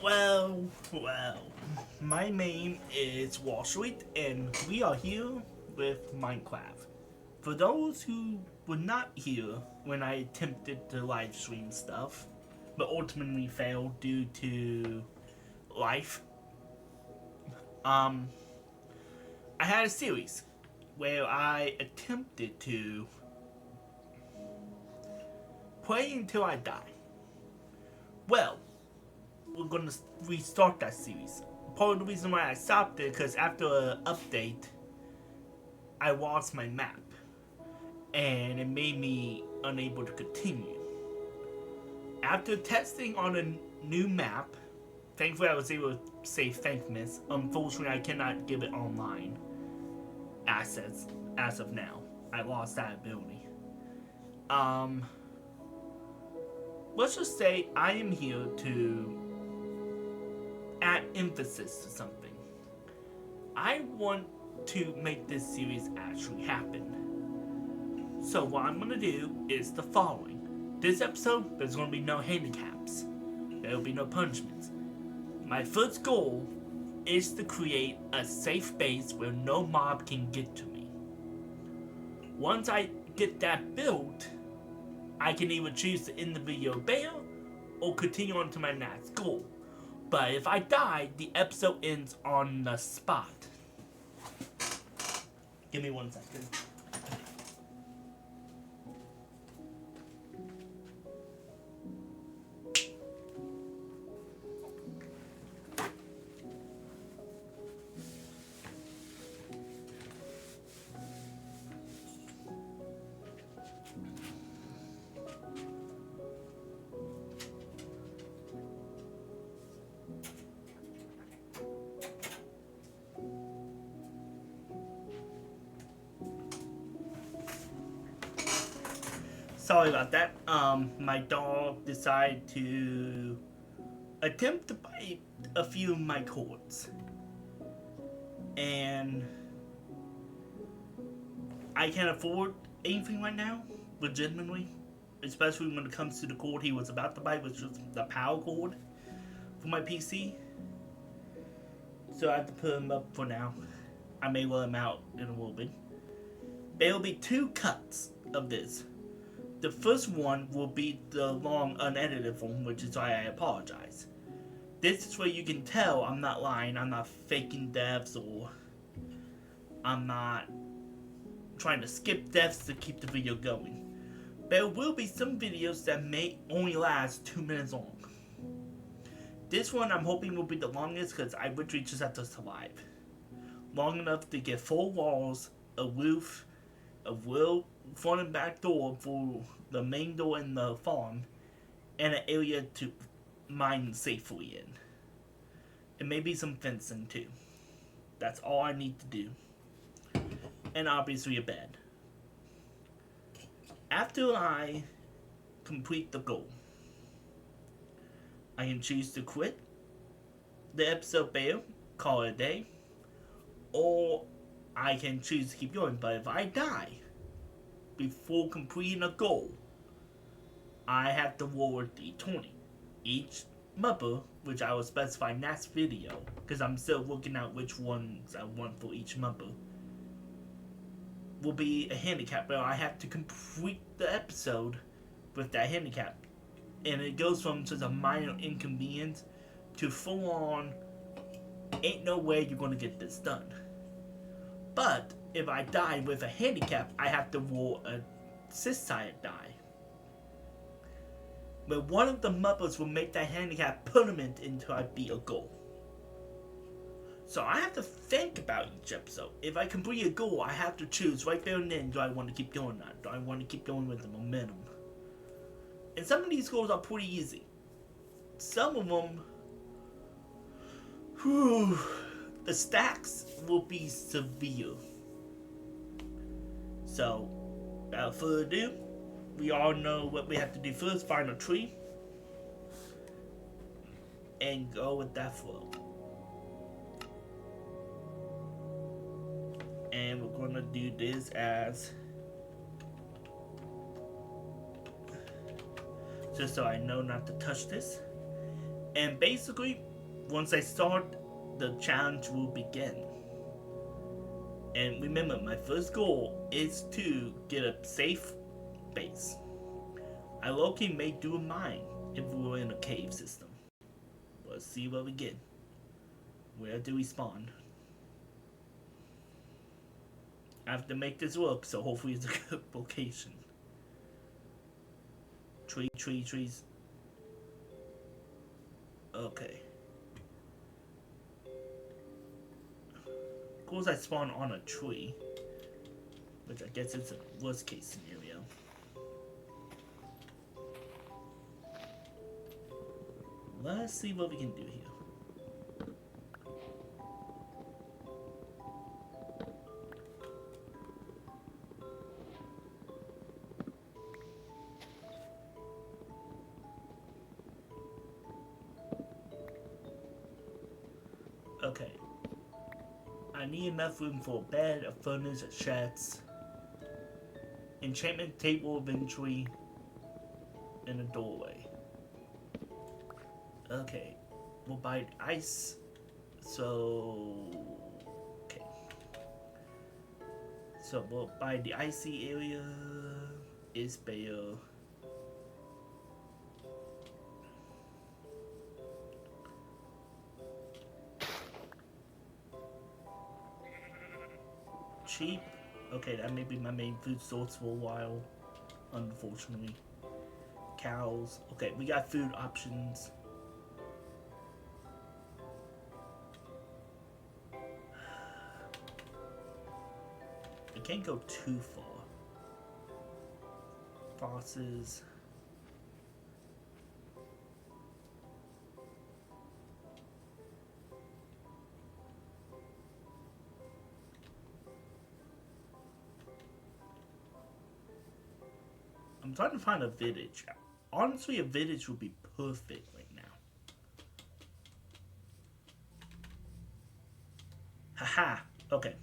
Well, my name is WalStreet, and we are here with Minecraft. For those who were not here when I attempted to live stream stuff, but ultimately failed due to life, um, I had a series where I attempted to play until I die. Well, we're gonna restart that series. Part of the reason why I stopped it because after an update, I lost my map, and it made me unable to continue. After testing on a new map, thankfully I was able to save Thankmas. Unfortunately, I cannot give it online assets as of now. I lost that ability. Um, let's just say I am here to add emphasis to something. I want to make this series actually happen. So what I'm gonna do is the following. This episode, there's gonna be no handicaps. There will be no punishments. My first goal is to create a safe base where no mob can get to me. Once I get that built, I can either choose to end the video there or continue on to my next goal. But if I die, the episode ends on the spot. Give me 1 second. Sorry about that. My dog decided to attempt to bite a few of my cords. And I can't afford anything right now, legitimately. Especially when it comes to the cord he was about to bite, which was the power cord for my PC. So I have to put him up for now. I may let him out in a little bit. There will be 2 cuts of this. The first one will be the long unedited one, which is why I apologize. This is where you can tell I'm not lying, I'm not faking deaths, or I'm not trying to skip deaths to keep the video going. There will be some videos that may only last 2 minutes long. This one I'm hoping will be the longest because I literally just have to survive. Long enough to get 4 walls, a roof, a real front and back door for the main door in the farm, and an area to mine safely in. And maybe some fencing too. That's all I need to do. And obviously a bed. After I complete the goal, I can choose to quit the episode there, call it a day, or I can choose to keep going. But if I die before completing a goal, I have to roll D20. Each member, which I will specify next video, because I'm still looking at which ones I want for each member, will be a handicap where I have to complete the episode with that handicap. And it goes from just a minor inconvenience to full on, ain't no way you're gonna get this done. But if I die with a handicap, I have to roll a 6-sided die. But one of the mothers will make that handicap permanent until I beat a goal. So I have to think about each episode. If I complete a goal, I have to choose right there and then, do I want to keep doing that? Do I want to keep going with the momentum? And some of these goals are pretty easy. Some of them, the stacks will be severe. So, without further ado, we all know what we have to do first. Find a tree and go with that flow. And we're gonna do this as, just so I know not to touch this. And basically, once I start, the challenge will begin. And remember, my first goal is to get a safe base. I low-key may do a mine if we were in a cave system. Let's see what we get. Where do we spawn? I have to make this work, so hopefully it's a good location. Trees. Okay. Of course I spawn on a tree, which I guess is a worst case scenario. Let's see what we can do here. Okay. I need enough room for a bed, a furnace, a chest, enchantment table eventually, and a doorway. Okay. We'll buy ice. Okay. So we'll buy the icy area. Is bare. Cheap. Okay, that may be my main food source for a while, unfortunately. Cows. Okay, we got food options. I can't go too far. Bosses. I'm trying to find a village. Honestly, a village would be perfect right now. Haha. Okay.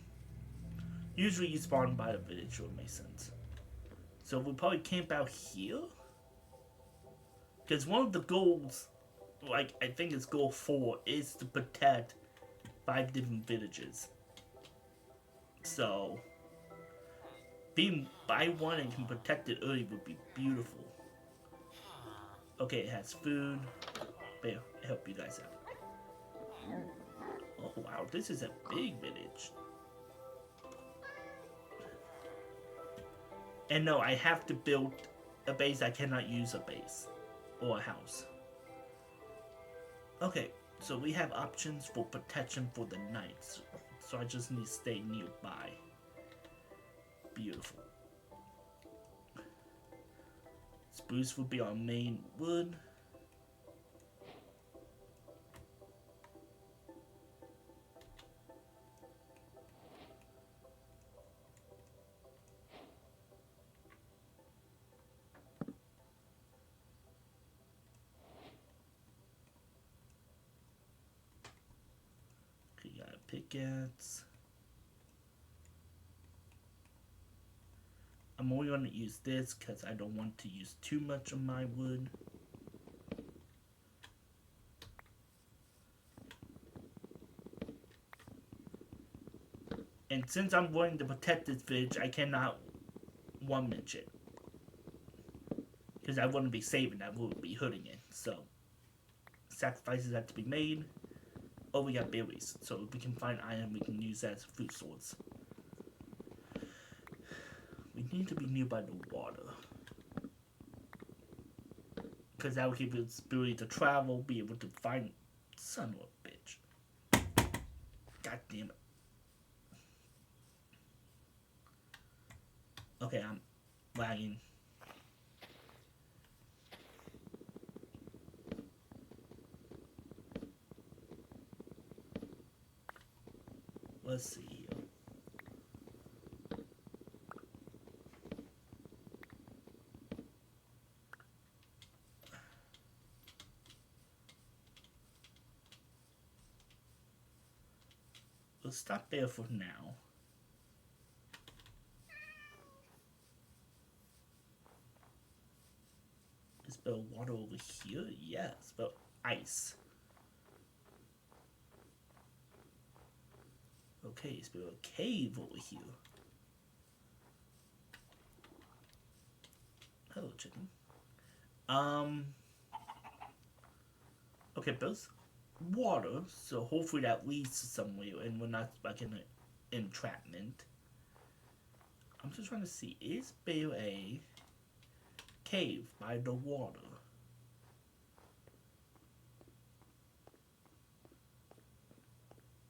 Usually you spawn by a village, so it makes sense. So we'll probably camp out here. Because one of the goals, like I think it's goal 4, is to protect 5 different villages. So being by one and can protect it early would be beautiful. Okay, it has food. Bear, help you guys out. Oh wow, this is a big village. And no, I have to build a base. I cannot use a base or a house. Okay, so we have options for protection for the night. So I just need to stay nearby. Beautiful. Spruce would be our main wood. Okay, got a pickaxe. I'm only going to use this because I don't want to use too much of my wood. And since I'm going to protect this village, I cannot one-match it. Because I wouldn't be saving, I would be hurting it. So, sacrifices have to be made. Oh, we got berries. So if we can find iron, we can use that as a food source. We need to be nearby the water. Because that will give us ability to travel, be able to find... Son of a bitch. God damn it. Okay, I'm lagging. Let's see here. We'll stop there for now. Is there water over here? Yeah, it's about ice. Okay, it's been a cave over here. Hello, chicken. Um. Okay, both water, so hopefully that leads to somewhere, and we're not stuck in an entrapment. I'm just trying to see, is there a cave by the water?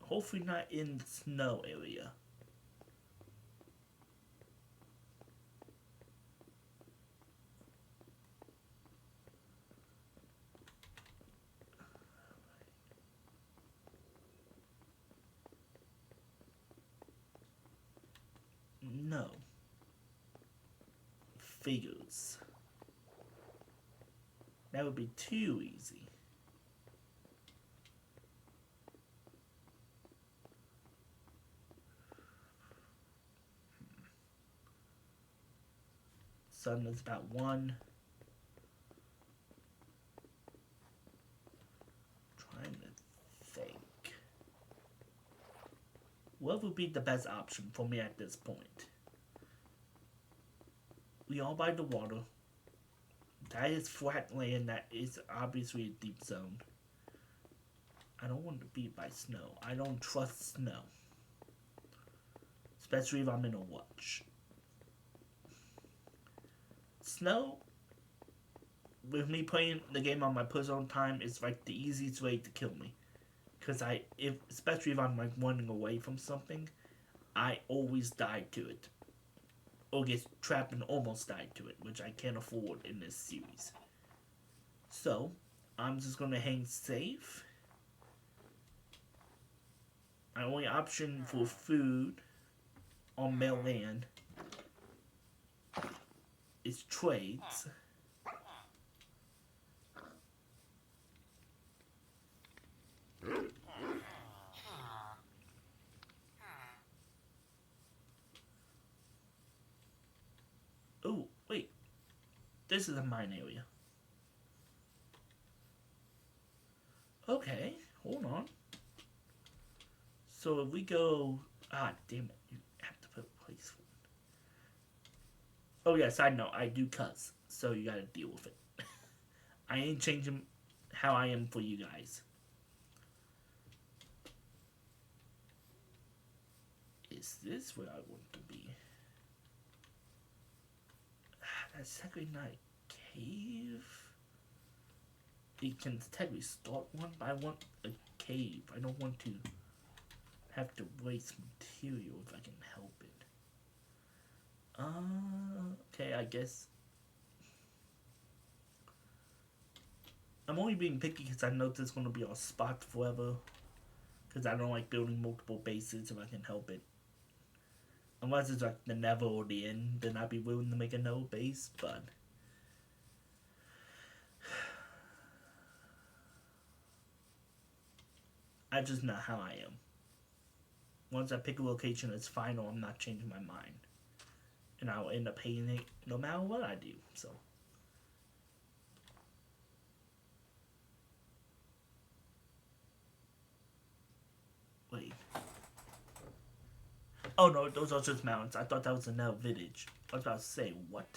Hopefully not in the snow area. No. Figures. That would be too easy. Sun is about 1. Trying to think. What would be the best option for me at this point? We are by the water. That is flat land. That is obviously a deep zone. I don't want to be by snow. I don't trust snow. Especially if I'm in a watch. Snow, with me playing the game on my personal time, is like the easiest way to kill me. Because especially if I'm like running away from something, I always die to it. Or get trapped and almost die to it, which I can't afford in this series. So, I'm just gonna hang safe. My only option for food on Mel Land is trades. Oh, wait. This is a mine area. Okay, hold on. So if we go... Ah, damn it. You have to put a place for it. Oh, yes, I know. I do cuss. So you gotta deal with it. I ain't changing how I am for you guys. Is this where I want to be? That's technically not a cave. It can technically start one, but I want a cave. I don't want to have to waste material if I can help it. Okay, I guess. I'm only being picky because I know there's going to be a spot forever. Because I don't like building multiple bases if I can help it. Unless it's like the Nether or the End, then I'd be willing to make another base, but... I just know how I am. Once I pick a location that's final, I'm not changing my mind. And I'll end up hating it no matter what I do, so... Wait. Oh no, those are just mountains. I thought that was another village. I was about to say, what?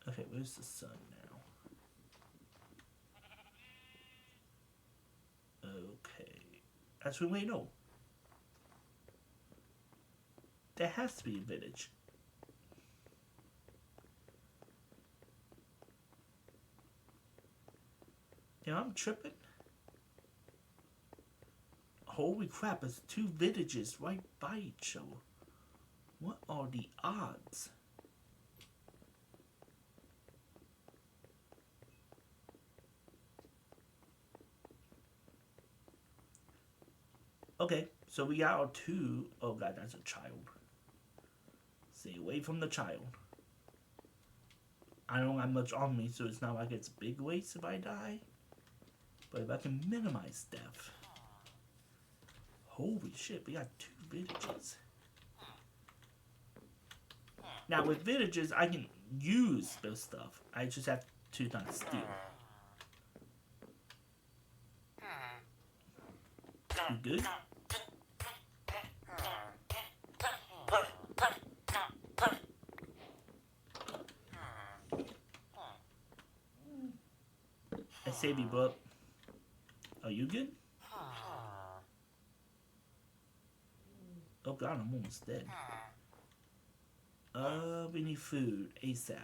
Okay, where's the sun now? Okay. Actually, wait, no. There has to be a village. Yeah, I'm tripping. Holy crap, there's 2 villages right by each other. What are the odds? Okay, so we got our 2... Oh god, that's a child. Stay away from the child. I don't have much on me, so it's not like it's a big waste if I die. But if I can minimize death... Holy shit, we got 2 villages. Now with villages, I can use those stuff. I just have to not steal. You good? I save you, bro. Are you good? Oh god, I'm almost dead. We need food ASAP.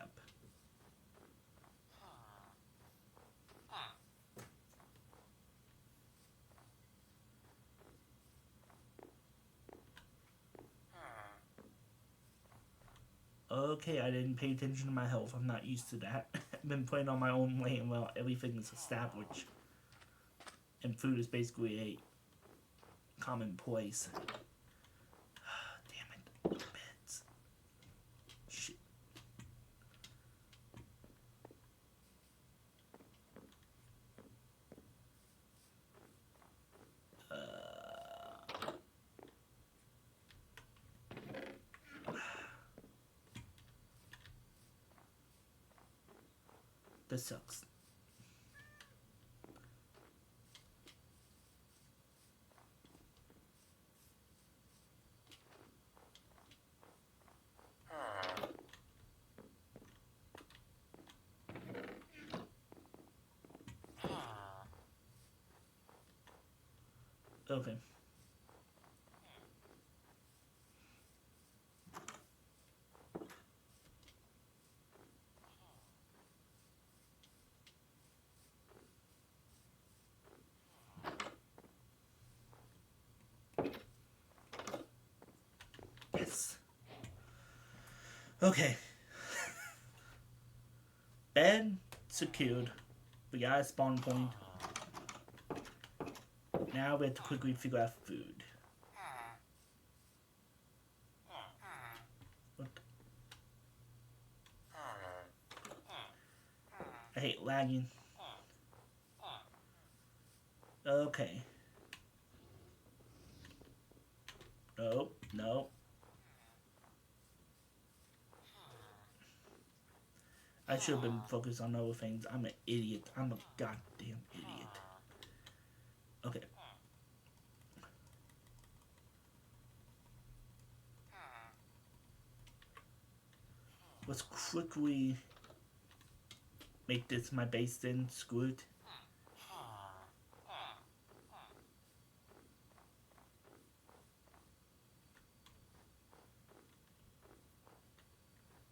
Okay, I didn't pay attention to my health. I'm not used to that. I've been playing on my own lane while everything is established. And food is basically a commonplace. Damn it. Beds. Shit. This sucks. Okay. Yes. Okay. Bed secured. We got a spawn point. Now we have to quickly figure out food. What? I hate lagging. Okay. Nope, nope. I should have been focused on other things. I'm an idiot. I'm a goddamn idiot. Okay. Let's quickly make this my base then. Screw it.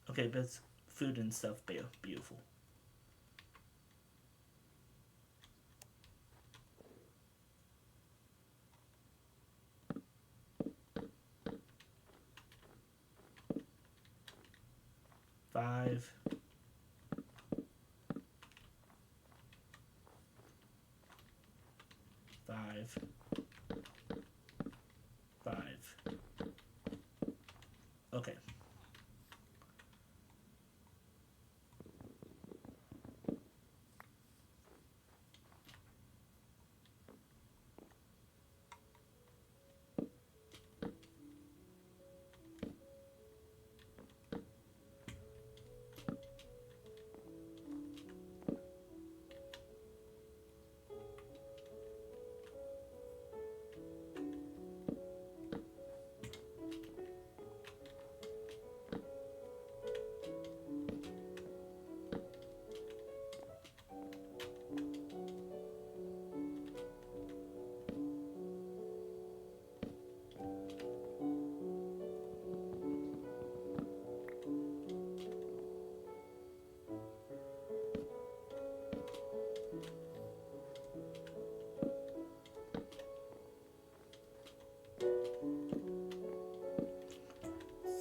Okay, that's food and stuff there. Beautiful. Five. Five. Five. Okay.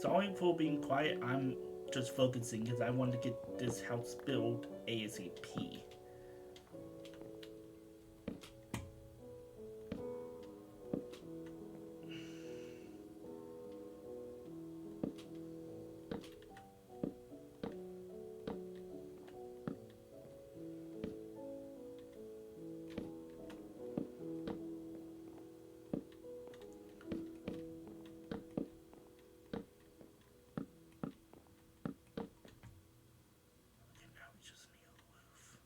Sorry for being quiet. I'm just focusing because I want to get this house built ASAP. Okay, now we just need a roof.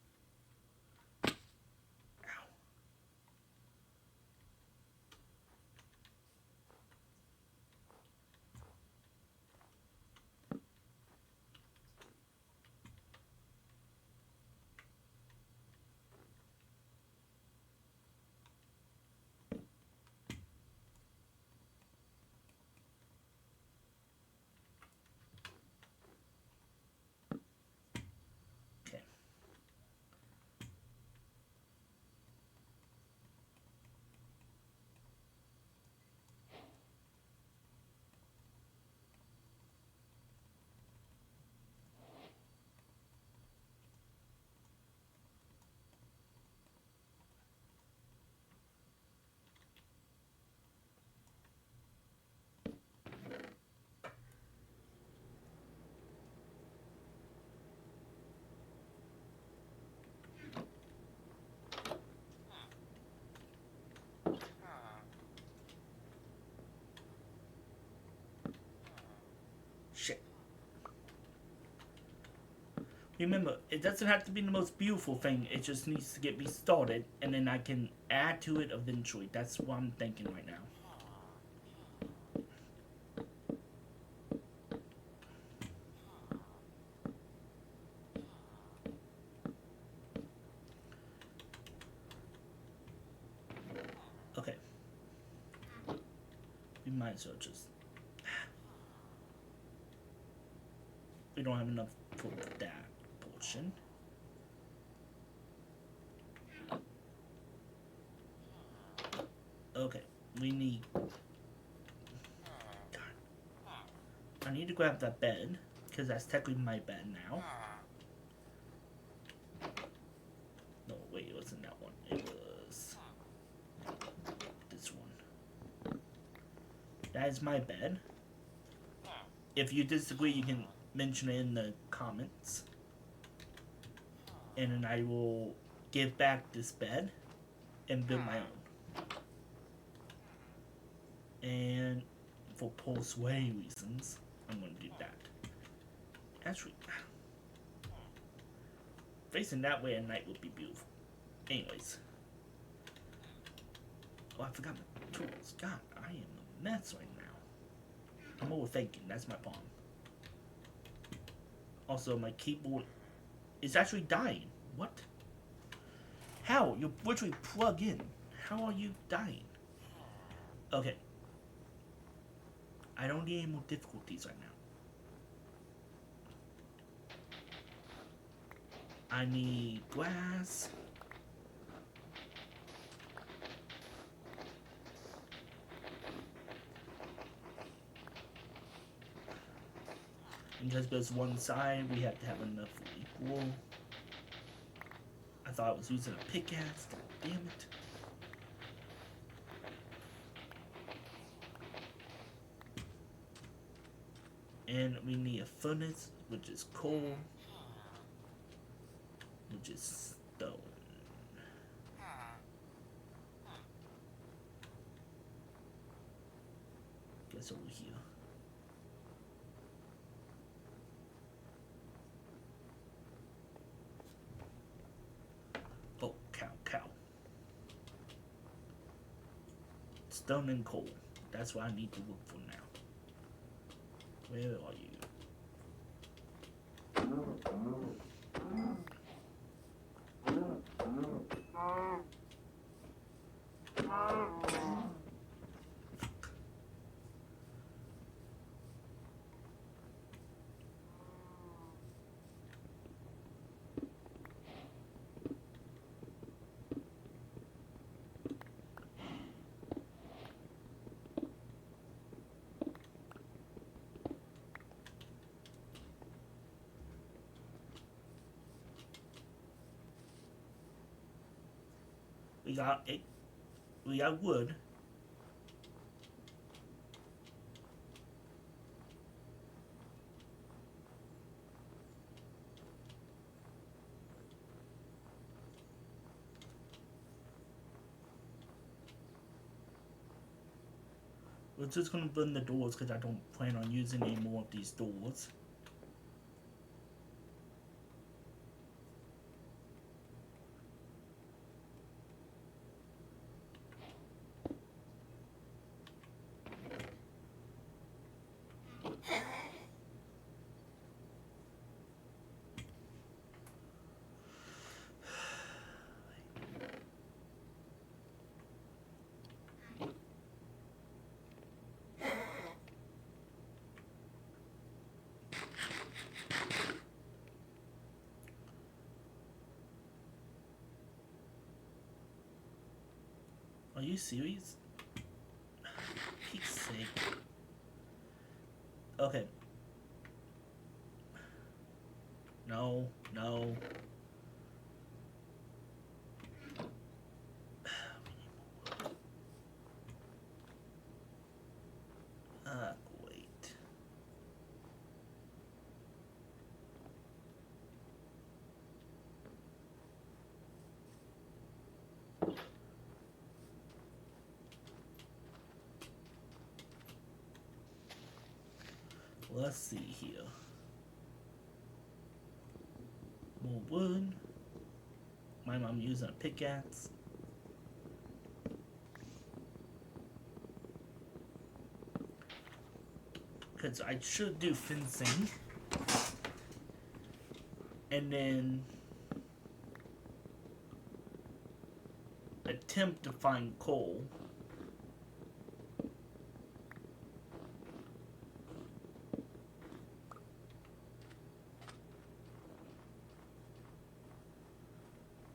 Remember, it doesn't have to be the most beautiful thing. It just needs to get me started, and then I can add to it eventually. That's what I'm thinking right now. Okay. We might as well just... We don't have enough for that portion. Okay, we need... God. I need to grab that bed, because that's technically my bed now. No, wait, it wasn't that one. It was... this one. That is my bed. If you disagree, you can mention it in the comments. And then I will give back this bed and build my own. And for post-way reasons, I'm going to do that. Actually, facing that way at night would be beautiful. Anyways. Oh, I forgot my tools. God, I am a mess right now. I'm overthinking. That's my problem. Also, my keyboard is actually dying. What? How? You're virtually plug in. How are you dying? Okay. I don't need any more difficulties right now. I need glass. And just because one side, we have to have enough equal. I thought I was using a pickaxe. God damn it. And we need a furnace, which is coal, which is stone. Guess over here. Oh, cow. Stone and coal. That's what I need to look for now. Where are you? We got wood. We're just gonna burn the doors because I don't plan on using any more of these doors. Are you serious? Pete's sake. Okay. No. Wait. Let's see here. More wood. My mom using a pickaxe. Because I should do fencing. And then attempt to find coal.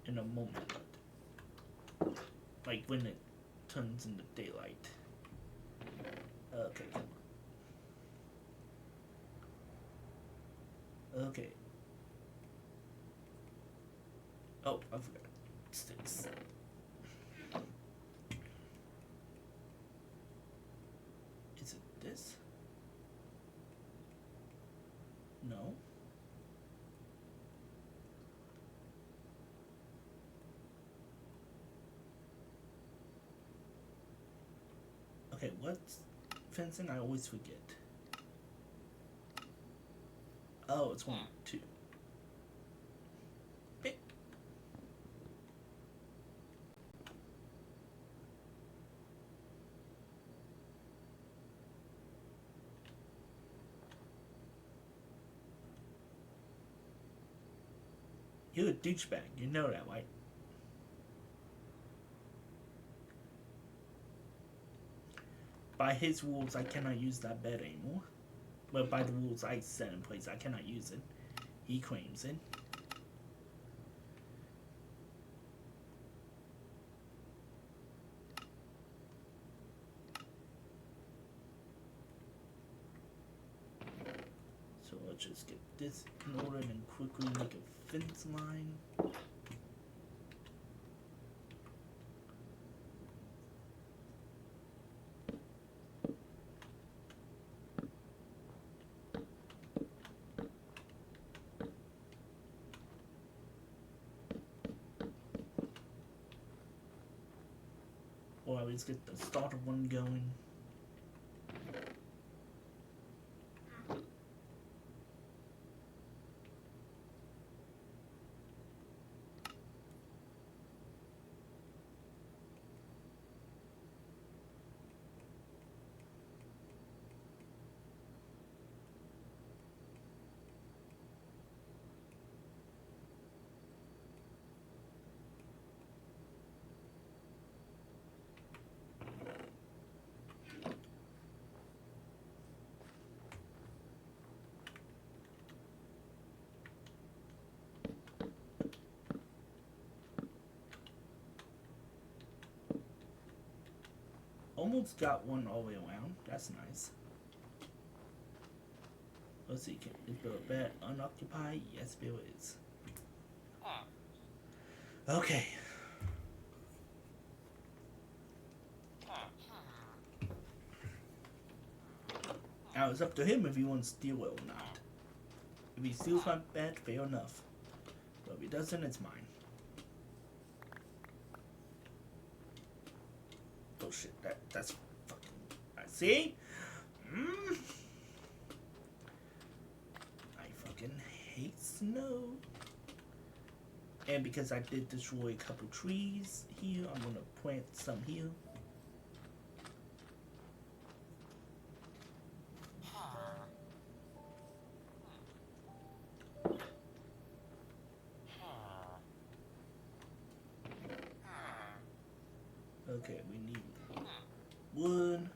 In a moment. Like when it turns into daylight. Okay, come on. Okay. Oh, I forgot. Sticks. Is it this? No. Okay, what's fencing? I always forget. Oh, it's 1, 2. Okay. You're a douchebag. You know that, right? By his rules, I cannot use that bed anymore. But by the rules I set in place, I cannot use it. He claims it. So let's just get this in order and quickly make a fence line. Or at least get the start of one going. Almost got one all the way around. That's nice. Let's see, is the bed unoccupied? Yes, Bill is. Okay. Now it's up to him if he wants to steal it or not. If he steals my bed, fair enough. But if he doesn't, it's mine. Oh shit, that's fucking... I see? I fucking hate snow. And because I did destroy a couple trees here, I'm gonna plant some here. Okay, we need wood.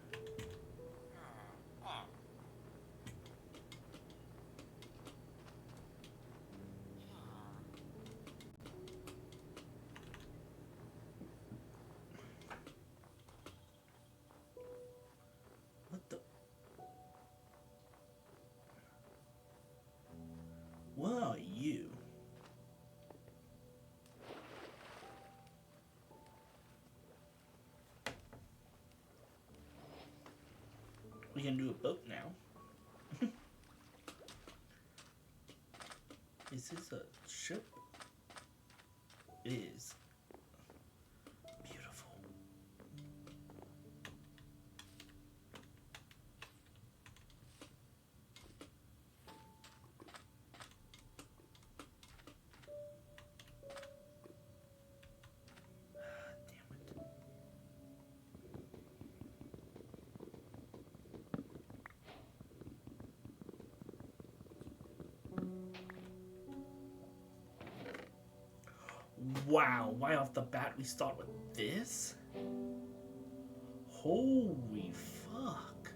What the? What are you? We can do a boat now. Is this a ship? It is. Beautiful. Wow, right off the bat we start with this? Holy fuck.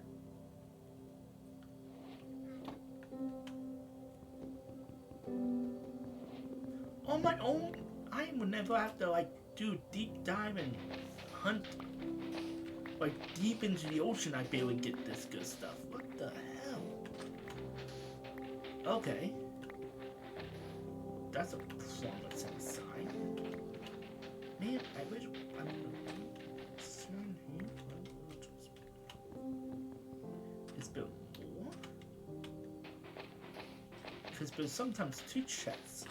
On my own, I would never have to like do a deep dive and hunt like deep into the ocean. I barely get this good stuff. What the hell? Okay. That's a promising sign. Man, I wish I'm it's built more. Because there's sometimes two chests.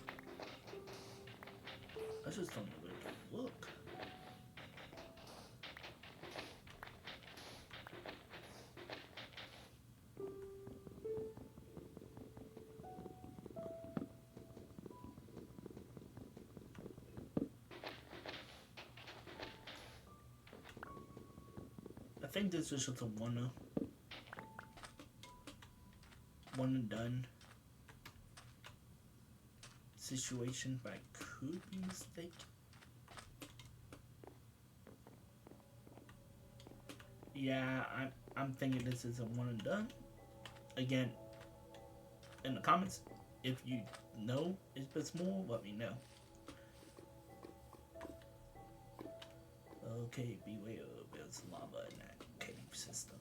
I just don't know where to look. I think this is just a one and done situation, but I could be mistaken. Yeah, I'm thinking this is a one and done. Again, in the comments, if you know if it's more, let me know. Okay, beware, there's lava in that cave system.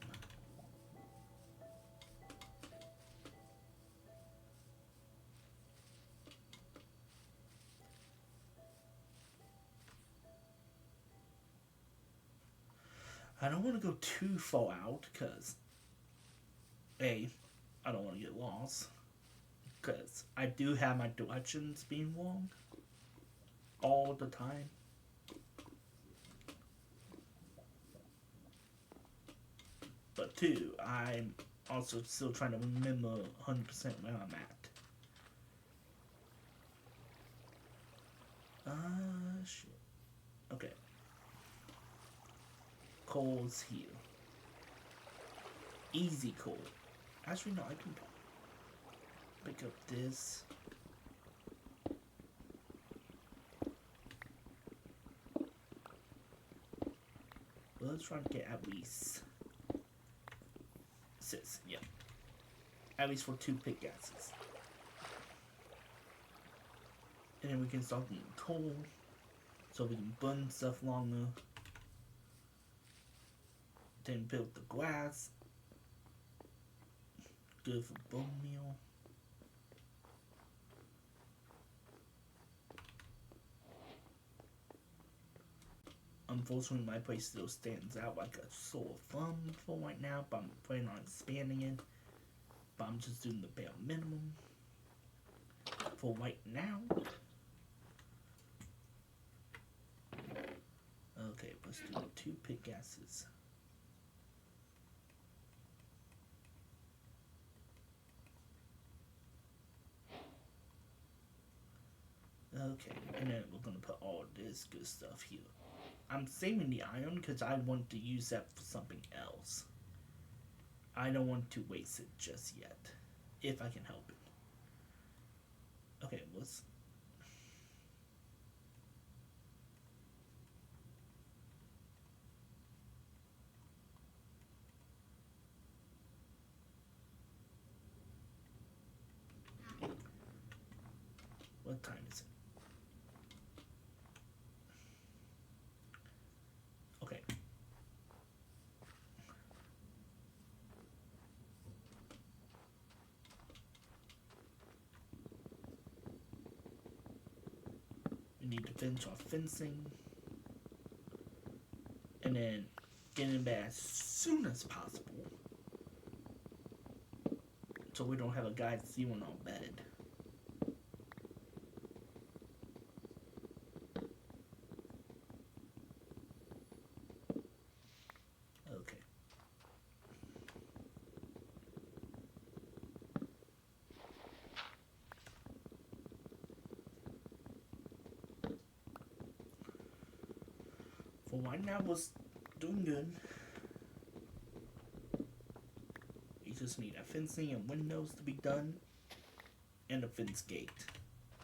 I don't want to go too far out because A, I don't want to get lost because I do have my directions being wrong all the time. But two, I'm also still trying to remember 100% where I'm at. Shit. Okay. Coal's here. Easy coal. Actually, no, I can pick up this. Let's try to get at least 6, yeah. At least for 2 pickaxes. And then we can start getting coal, so we can burn stuff longer. Then build the glass. Good for bone meal. Unfortunately, my place still stands out like a sore thumb for right now, but I'm planning on expanding it. But I'm just doing the bare minimum for right now. Okay, let's do 2 pickaxes. Okay, and then we're gonna put all this good stuff here. I'm saving the iron because I want to use that for something else. I don't want to waste it just yet, if I can help it. Okay, let's... What time is it? Okay. We need to finish our fencing. And then get in bed as soon as possible. So we don't have a guy stealing our bed. Okay. For right now, was doing good. We just need a fencing and windows to be done. And a fence gate.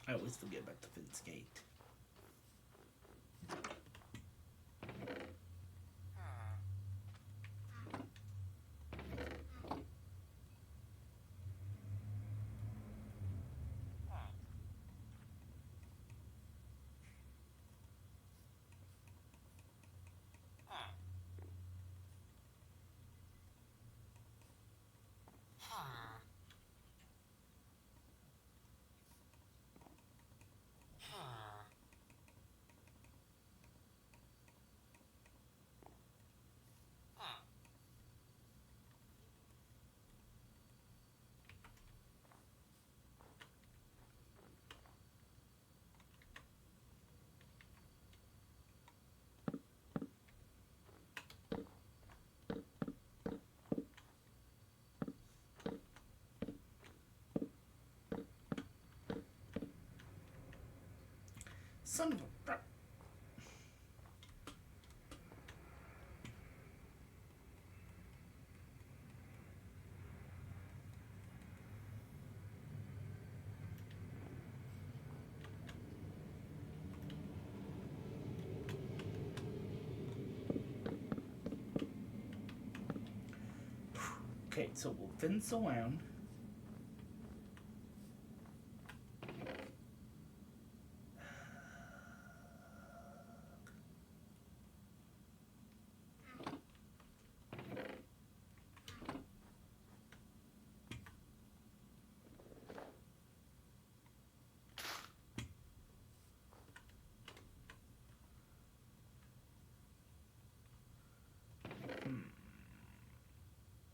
I always forget about the fence gate. Son of a... Okay, so we'll fence around.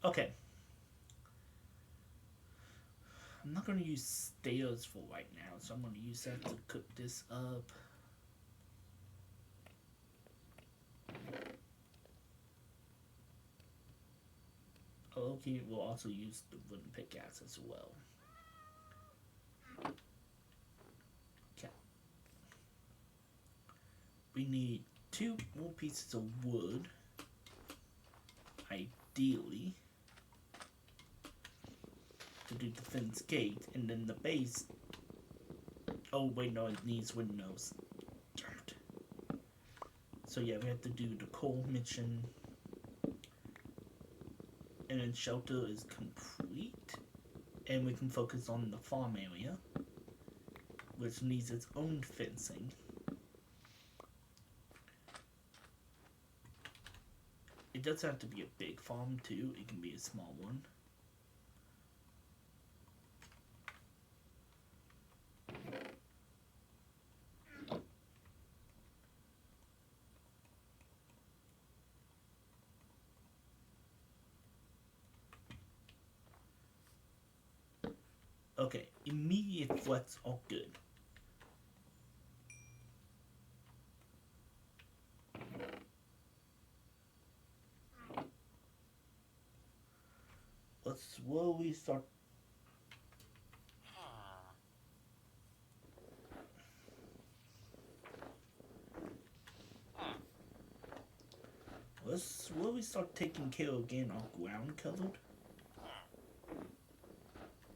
Okay. I'm not going to use stairs for right now, so I'm going to use that to cook this up. Okay, we'll also use the wooden pickaxe as well. Okay. We need 2 more pieces of wood. Ideally. To do the fence gate, and then the base. Oh wait, no, it needs windows. So yeah, we have to do the coal mission, and then shelter is complete, and we can focus on the farm area, which needs its own fencing. It doesn't have to be a big farm too, it can be a small one. Okay, immediate flex all good. Let's slowly start. Let's slowly start taking care of getting our ground covered.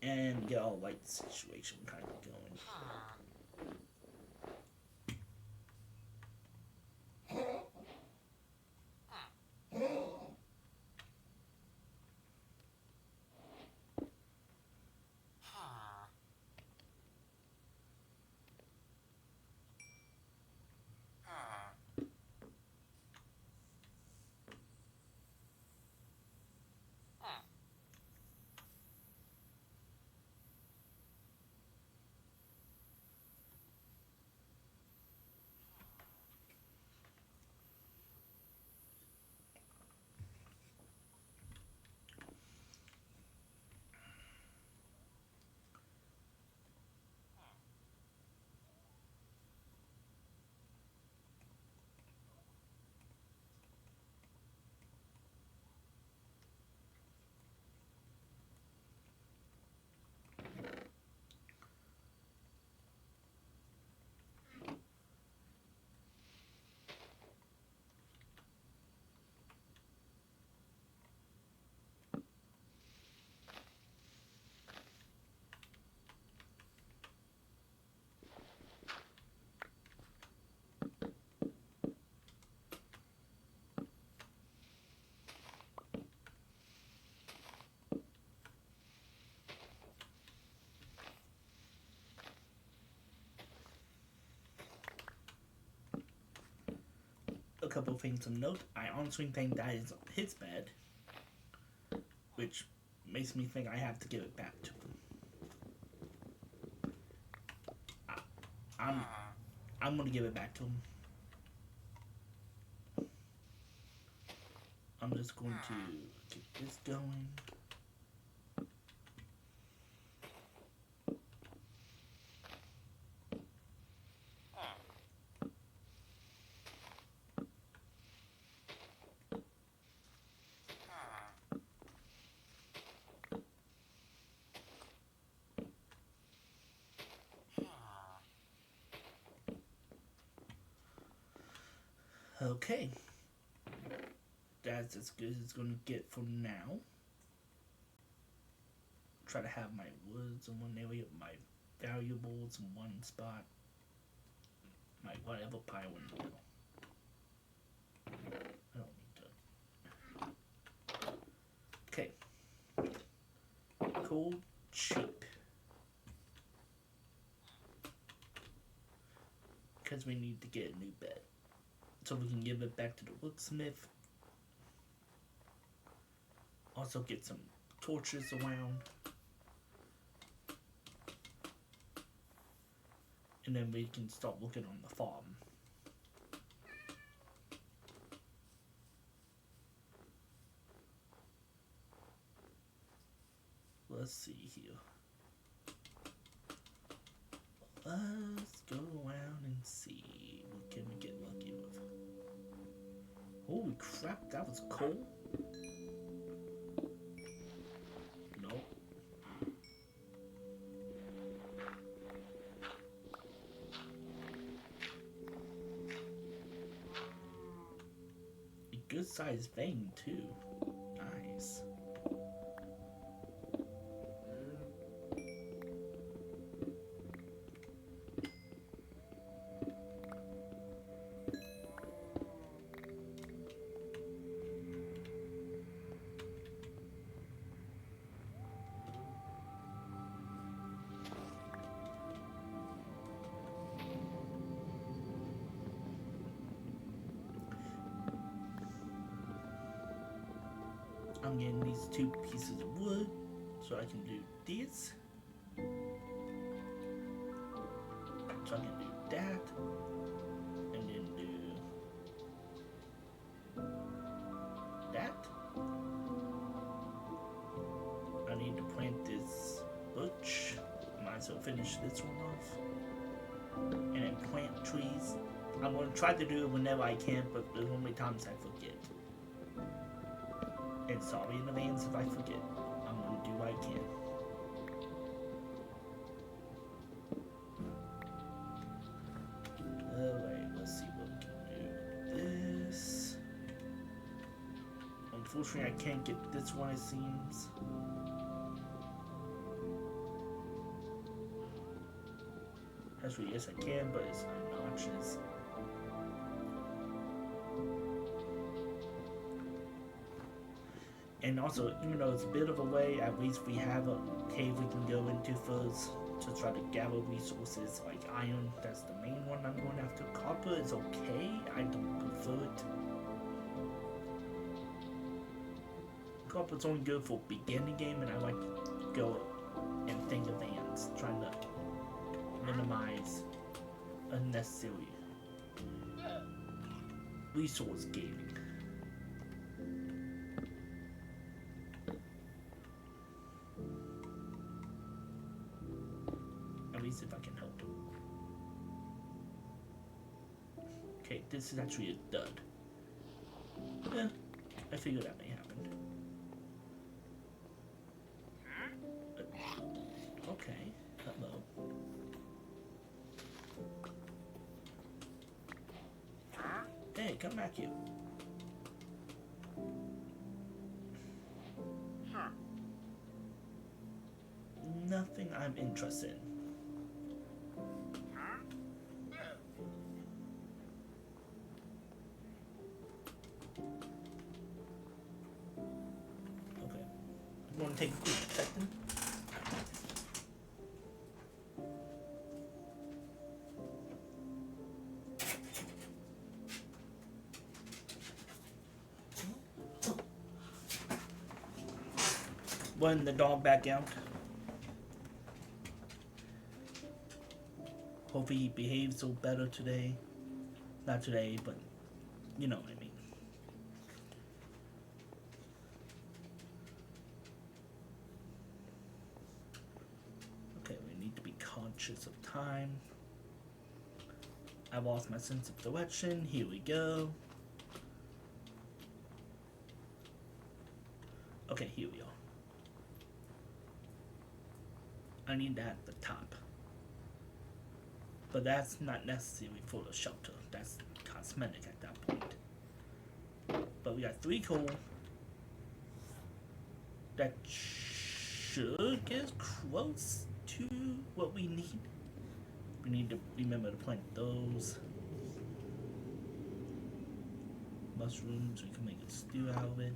And get our light situation kind of going. A couple of things to note. I honestly think that is his bed, which makes me think I have to give it back to him. I'm gonna give it back to him. I'm just going to get this going. Okay. That's as good as it's gonna get for now. Try to have my woods in one area, my valuables in one spot, my whatever pile in the middle. I don't need to. Okay. Cool, cheap. Because we need to get a new bed. So we can give it back to the woodsmith. Also get some torches around. And then we can start looking on the farm. Let's see here. Let's go around and see what can we get lucky with. Holy crap, that was coal? Nope. A good sized vein too. Nice. I'm getting these 2 pieces of wood so I can do this. So I can do that. And then do that. I need to plant this butch. Might as well finish this one off. And then plant trees. I'm going to try to do it whenever I can, but there's only times I forget. And sorry in advance if I forget. I'm going to do what I can. Alright, let's see what we can do with this. Unfortunately, I can't get this one, it seems. Actually, yes I can, but it's obnoxious. And also, even though it's a bit of a way, at least we have a cave we can go into first to try to gather resources like iron. That's the main one I'm going after. Copper is okay. I don't prefer it. Copper's only good for beginning game, and I like to go and think advanced, trying to minimize unnecessary resource gaming. At least if I can help. Okay, this is actually a dud. Yeah, I figured that may happen. Okay, hello. Hey, come back here. Nothing I'm interested in. Okay. I'm going to take a quick second. Letting the dog back out. Hopefully he behaves a little better today. Not today, but you know what I mean. Okay, we need to be conscious of time. I lost my sense of direction. Here we go. Okay, here we are. I need that at the top. But that's not necessary for the shelter. That's kind cosmetic at that point. But we got 3 coal. That should get us close to what we need. We need to remember to plant those. Mushrooms, we can make a stew out of it.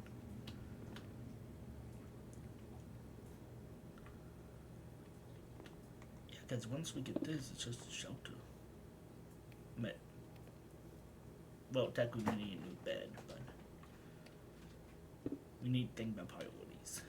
Yeah, because once we get this, it's just a shelter. Well, technically we need a new bed, but we need to think about priorities.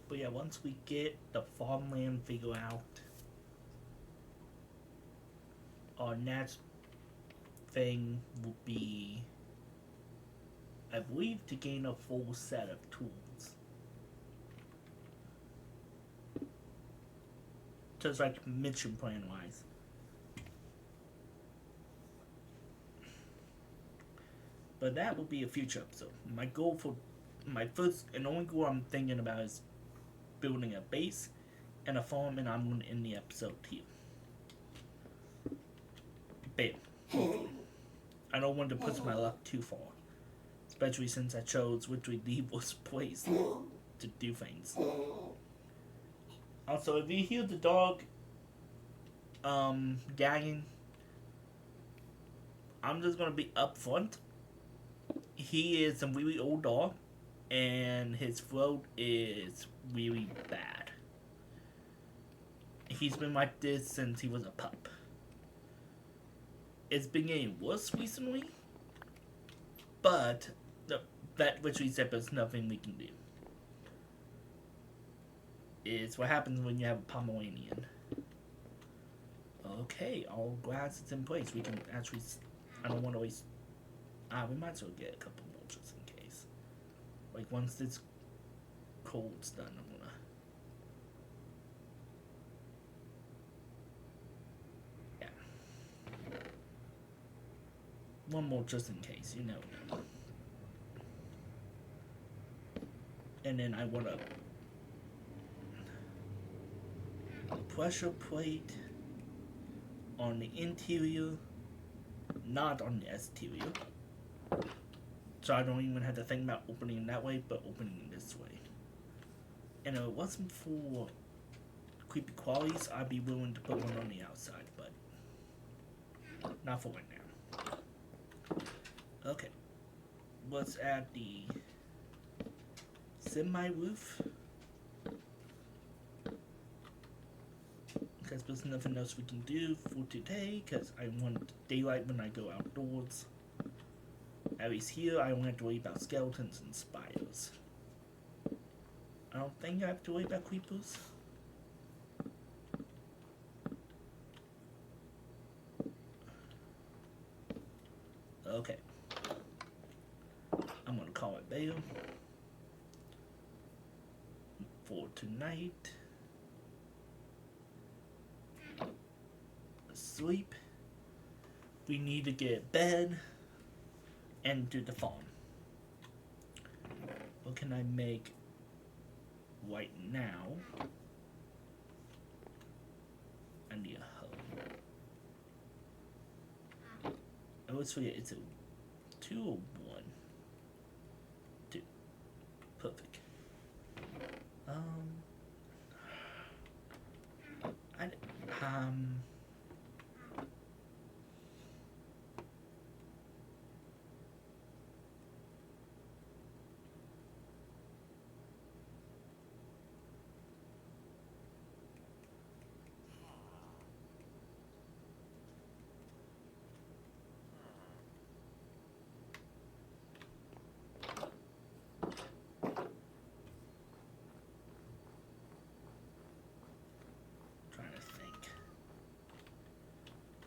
But yeah, once we get the farmland figured out, our next thing will be, I believe, to gain a full set of tools. Just like mission plan wise. But that will be a future episode. My goal for my first and only goal I'm thinking about is building a base and a farm, and I'm going to end the episode here. Bam. Hopefully. I don't want to push my luck too far, especially since I chose which would be the worst place to do things. Also, if you hear the dog gagging, I'm just going to be upfront. He is a really old dog, and his throat is really bad. He's been like this since he was a pup. It's been getting worse recently, but the vet literally said there's nothing we can do. It's what happens when you have a Pomeranian. Okay, all glass is in place. We can actually, I don't want to waste, we might as well get a couple more just in case. Like once this cold's done, I'm gonna. Yeah. One more just in case, you know. And then I want a pressure plate on the interior, not on the exterior. So I don't even have to think about opening that way, but opening this way. And if it wasn't for creepy qualities, I'd be willing to put one on the outside, but not for right now. Okay. Let's add the semi-roof. Because there's nothing else we can do for today, because I want daylight when I go outdoors. At least here, I don't have to worry about skeletons and spiders. I don't think I have to worry about creepers. Okay. I'm gonna call it bail for tonight. Sleep. We need to get bed and do the farm. What can I make right now? I need a hoe. I always forget, it's a 2 or 1? 2. Perfect.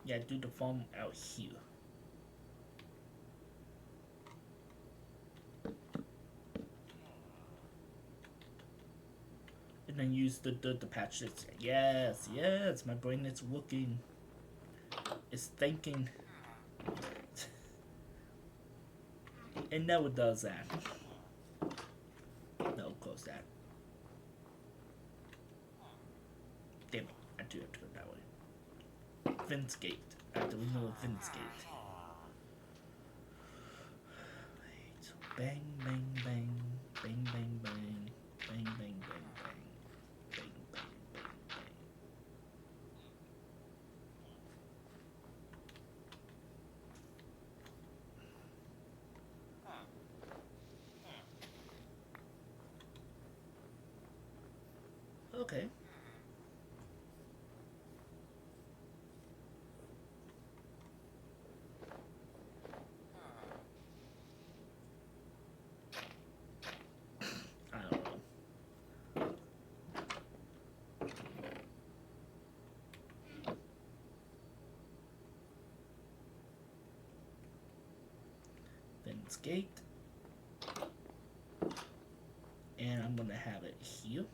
Yeah, do the farm out here. And then use the dirt to patch this. Yes, yes, my brain is working. It's thinking. It never does that. No, close that. Damn it, I do have to go that way. Vince Gate. I have to remove Vince Gate. Right, so bang, bang, bang, bang, bang, bang, bang, bang, bang, bang, bang, bang, bang, bang. Okay. I don't know. Vince Gate. And I'm gonna have it here.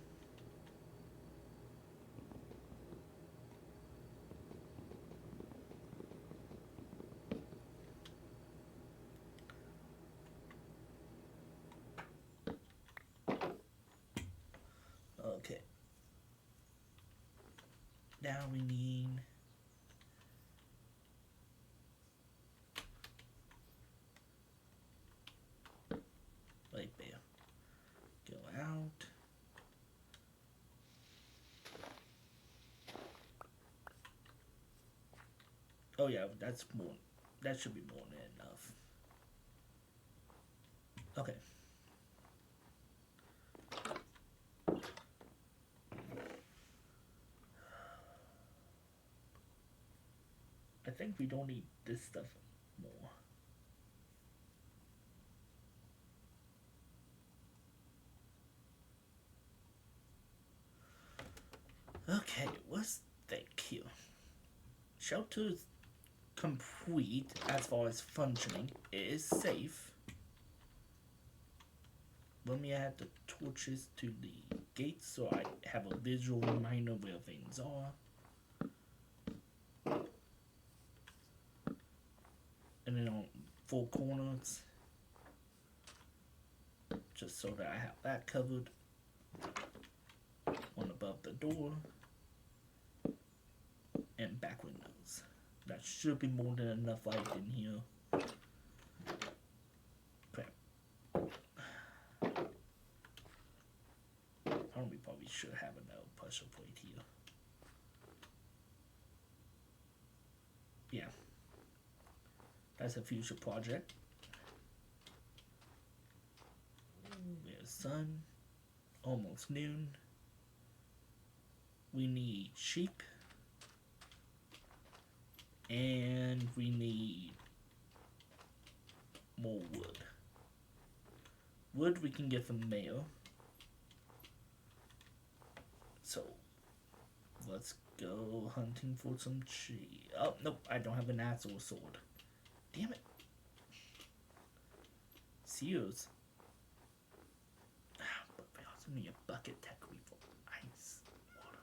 Okay. Now we need right there. Go out. Oh yeah, that's more. That should be more than enough. Okay. I think we don't need this stuff more. Okay, what's that here? Shelter is complete as far as functioning. It is safe. Let me add the torches to the gates so I have a visual reminder where things are. And then on 4 corners, just so that I have that covered. One above the door. And back windows. That should be more than enough light in here. Crap. We probably should have another pressure plate here. Yeah. That's a future project. There's sun. Almost noon. We need sheep. And we need more wood. Wood we can get from the mail. So, let's go hunting for some cheese. Oh, nope, I don't have an axe or a sword. Damn it. Seals. But we also need a bucket technically for ice water.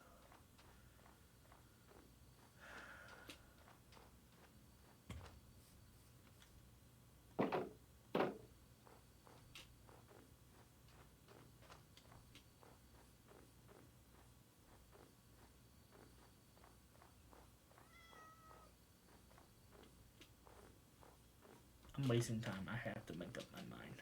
I'm wasting time. I have to make up my mind.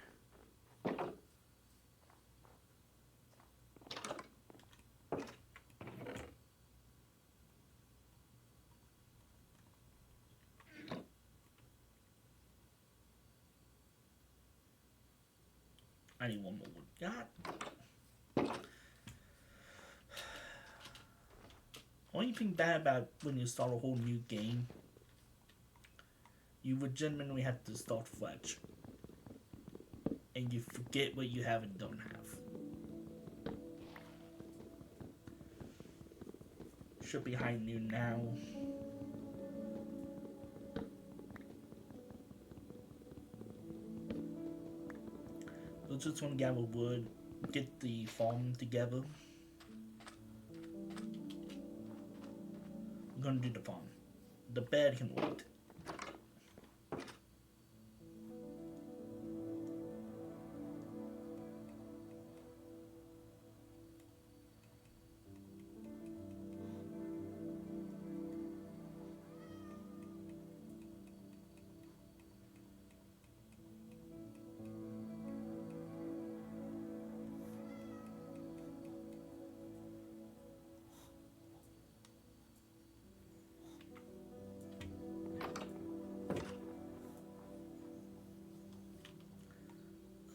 I need one more wood. God. Only thing bad about when you start a whole new game, you legitimately have to start fresh. And you forget what you have and don't have. Should be high noon now. I just want to gather wood, get the farm together. I'm gonna do the farm. The bed can wait.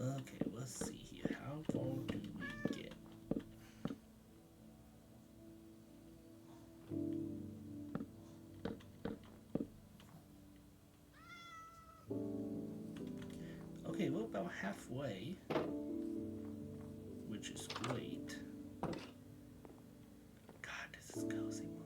Okay, let's see here. How far do we get? Okay, we're about halfway, which is great. God, this is cozy looking.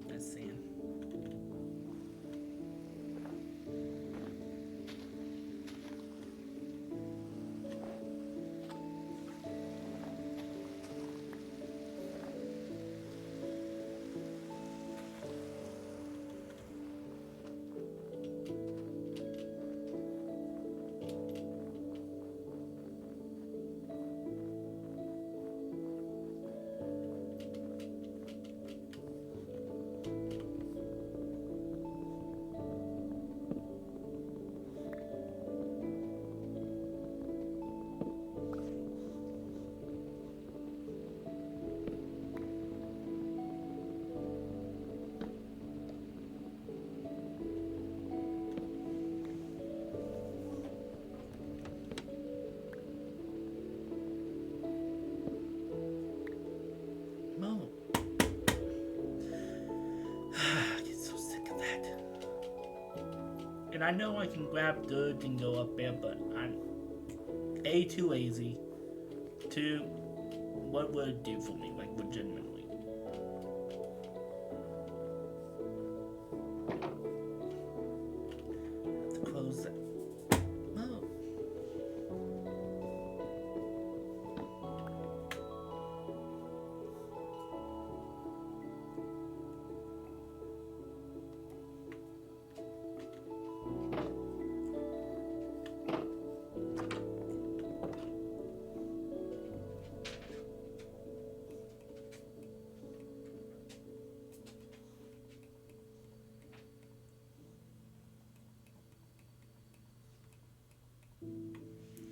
That's sand. No. I get so sick of that. And I know I can grab dirt and go up there, but I'm A, too lazy. 2, what would it do for me, like legitimately? I have to close that. Oh.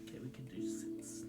Okay, we can do 6.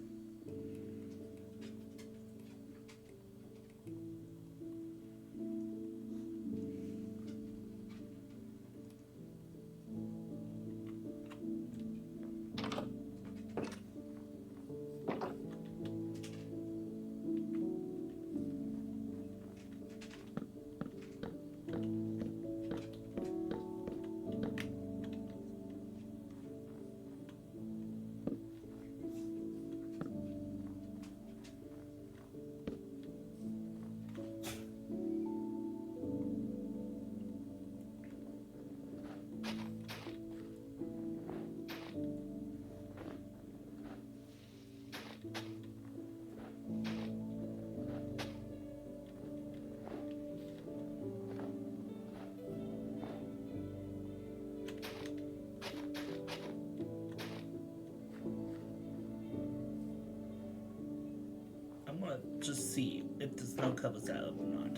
I'm gonna just see if the snow covers that up or not.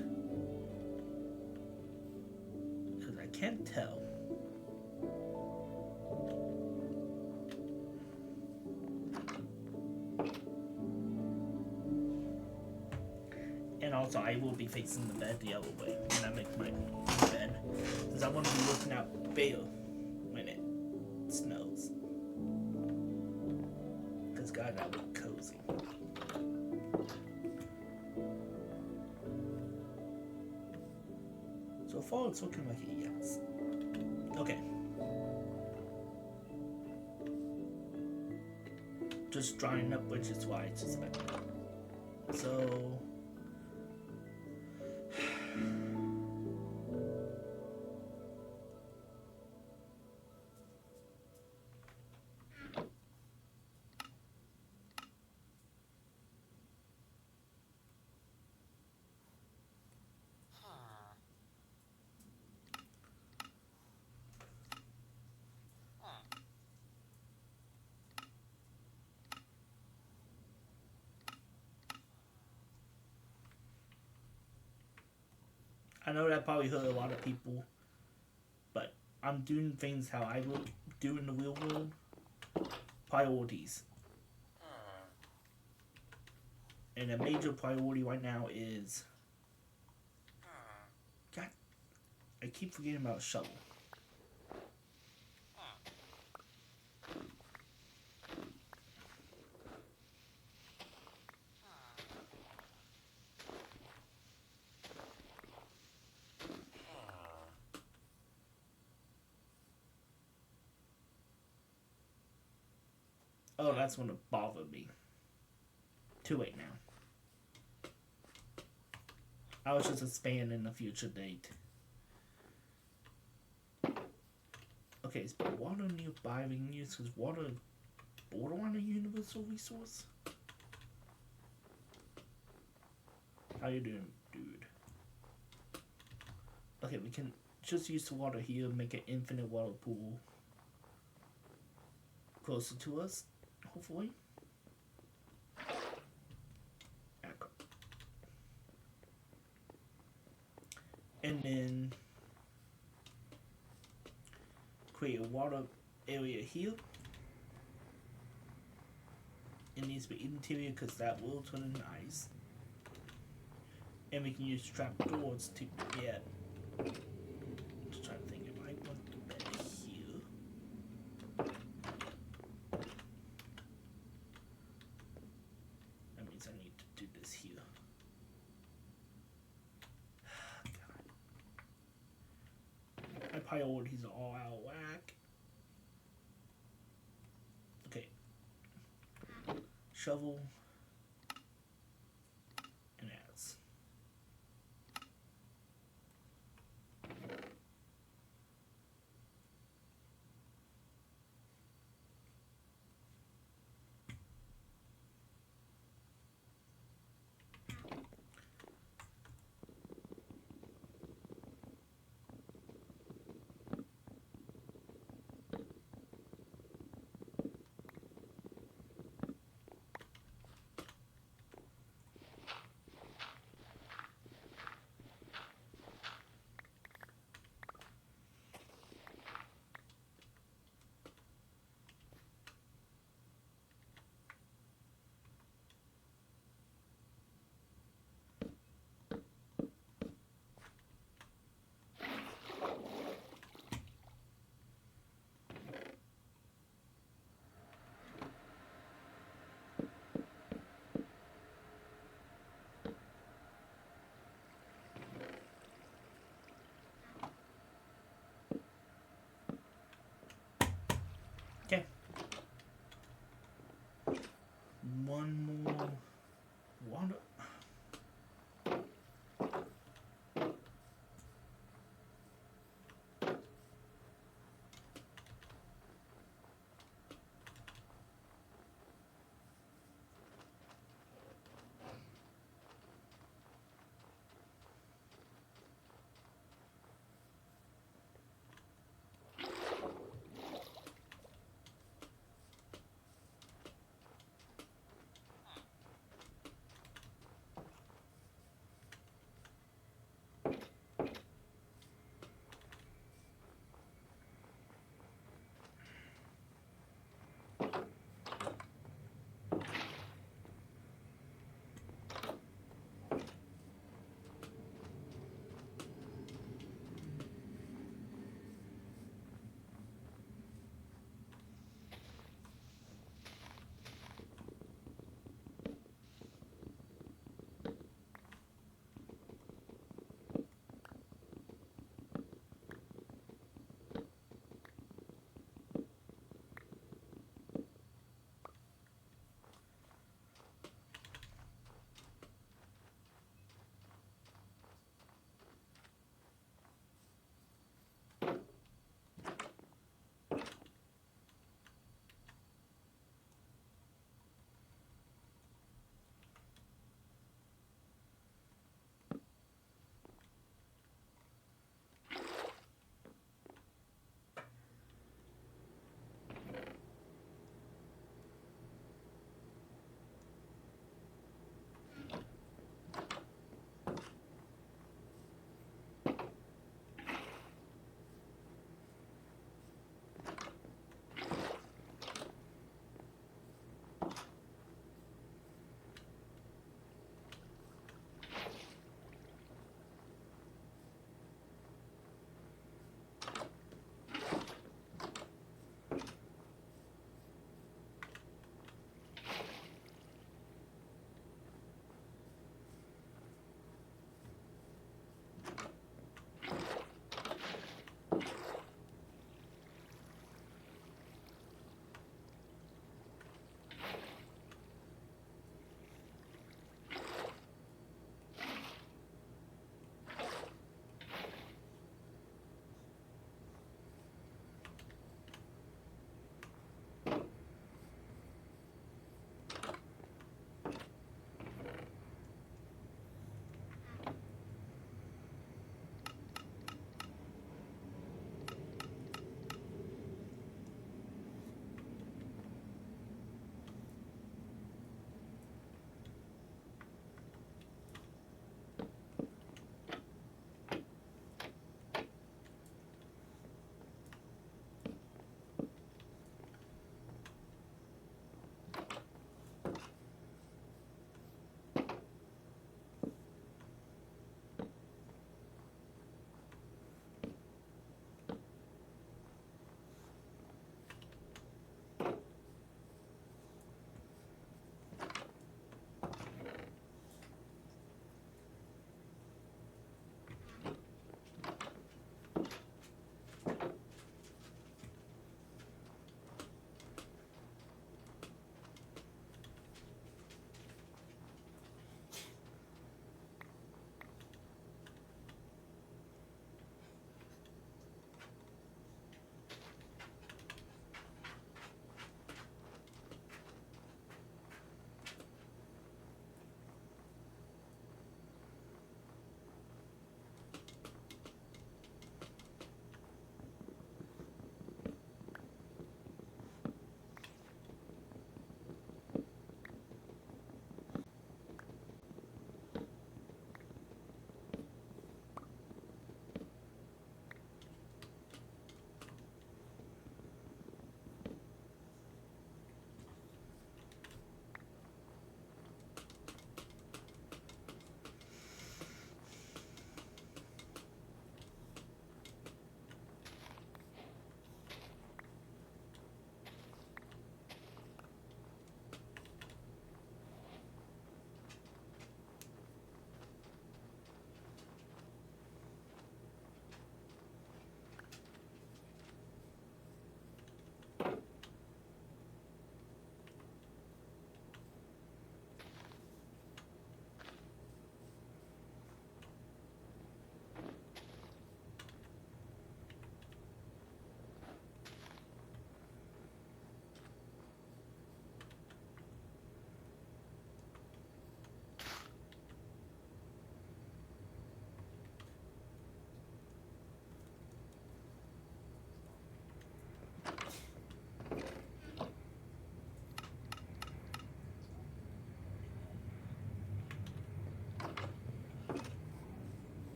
Because I can't tell. And also, I will be facing the bed the other way when I make my bed. Because I want to be looking out there when it snows. Because God, that would be cozy. So So far, it's looking like a yes. Okay. Just drying up, which is why it's just better. So. I know that probably hurt a lot of people, but I'm doing things how I would do in the real world. Priorities. And a major priority right now is... God, I keep forgetting about shovel. Oh, that's gonna bother me. Too late now. I was just expanding the future date. Okay, is water nearby being used because water borderline a universal resource? How you doing, dude? Okay, we can just use the water here, make an infinite water pool closer to us, hopefully. And then create a water area here. It needs to be interior because that will turn into ice. And we can use trapdoors to get. Just trying to think if I want the bed here. That means I need to do this here. God. My priorities are all out of whack. Okay. Shovel. And ads.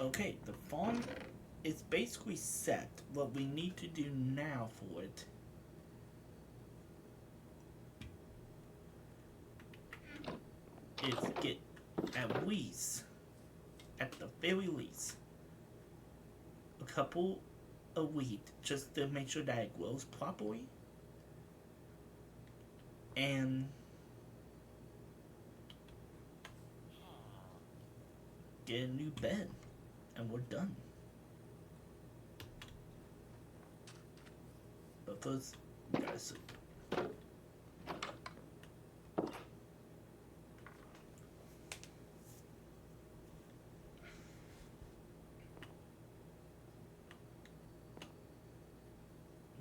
Okay, the farm is basically set. What we need to do now for it is get at least, at the very least, a couple of wheat just to make sure that it grows properly. And get a new bed. And we're done. But first, we gotta sleep.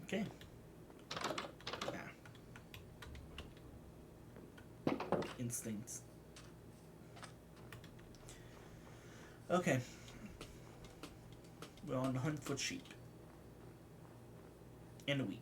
Okay. Instincts. Okay. We're on the hunt for sheep. And wheat.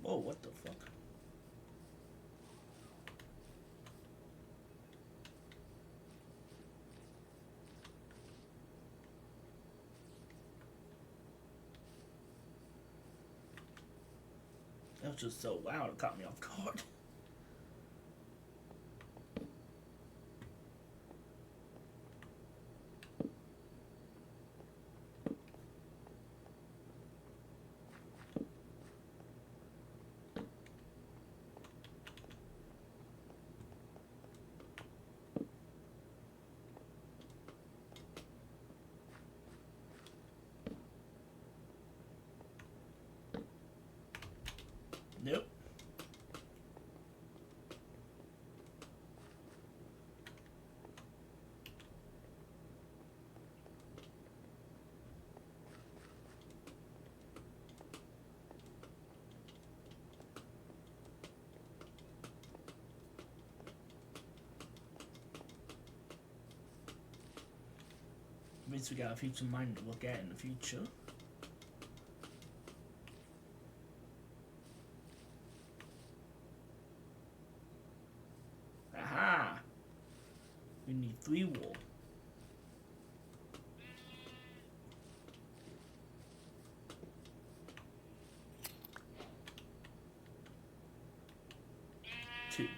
Whoa, what the fuck? That was just so loud, it caught me off guard. Nope. At least we got a future mine to look at in the future. Aha! We need 3 wool. Two.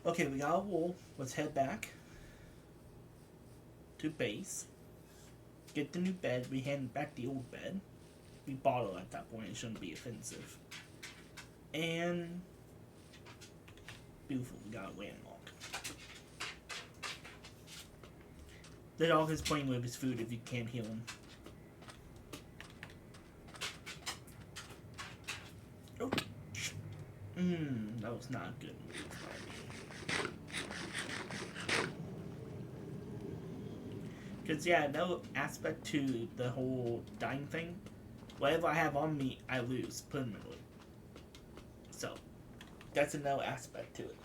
Okay, we got a wool. Let's head back to base. Get the new bed. We hand back the old bed. We bought it at that point. It shouldn't be offensive. And beautiful. We got a landmark. The dog is playing with his food if you can't hear him. Oh, that was not a good move by me. Because, yeah, no aspect to the whole dying thing. Whatever I have on me, I lose permanently. So, that's a no aspect to it.